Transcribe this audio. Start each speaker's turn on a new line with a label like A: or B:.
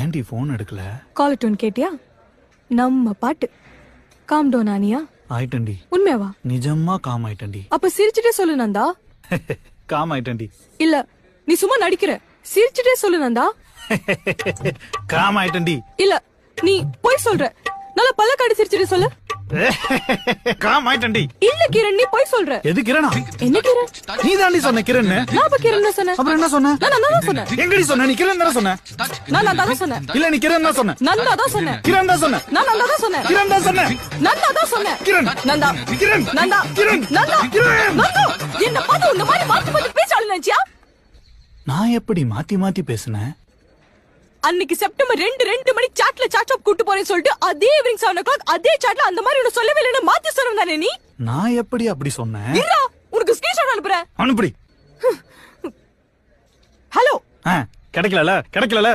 A: ஏன்டி போன் எடுக்கல?
B: கால் டோன் கேட்டியா? நம்ம பாட்டு காம் டவுன் ஆனியா?
A: ஆயிட்டண்டி.
B: உண்மையாவா?
A: நிஜமா காம் ஆயிட்டண்டி.
B: அப்ப சிரிச்சுட்டே சொல்லு நந்தா.
A: காம் ஆயிட்டண்டி.
B: இல்ல நீ சும்மா நடிக்கிற. சிரிச்சுட்டே சொல்லு நந்தா.
A: காம் ஆயிட்டண்டி.
B: இல்ல நீ போய் சொல்ற. நல்ல பல்ல காட்டி சிரிச்சுட்டே சொல்லு.
A: காம் ஆயிட்டண்டி.
B: இல்ல கிரண் நீ போய் சொல்ற.
A: எது கிரணா?
B: என்ன கிரண்?
A: நீ தாண்டி சொன்ன கிரண்.
B: நான் அப்ப கிரண் தான் சொன்னேன்.
A: அப்புறம் என்ன சொன்ன?
B: நான் தான் சொன்னேன்.
A: எங்கடி சொன்ன? நீ கிரண் தான சொன்ன?
B: நான் தான் சொன்னேன்.
A: இல்ல நீ கிரண் தான் சொன்ன.
B: நந்தா தான் சொன்னேன்.
A: கிரண் தான் சொன்ன.
B: நான் நந்தா தான் சொன்னேன்.
A: கிரண் தான் சொன்ன.
B: நந்தா தான் சொன்னேன்.
A: கிரண்.
B: நந்தா.
A: கிரண்.
B: நந்தா.
A: கிரண்.
B: நந்தா.
A: கிரண்.
B: நந்தா. என்ன பார்த்து இந்த மாதிரி மாத்தி பேசால நினைச்சியா?
A: நான் எப்படி மாத்தி மாத்தி பேசுனேன்?
B: அன்னைக்கு செப்டம்பர் 2 மணிக்கு சாட்ல சாட்சாப் கூட்டு போறேன்னு சொல்லிட்டு அதே ஈவினிங் 7 o'clock அதே சாட்ல அந்த மாதிரி உனக்கு சொல்லவே இல்லைன்னு மாத்தி சொன்னவன் தானே நீ?
A: நான் எப்படி அப்படி சொன்னேன்?
B: இருடா உனக்கு ஸ்கிரீன்ஷாட் அனுப்புறேன்.
A: அனுப்புடி.
B: ஹலோ
A: கிடைக்கல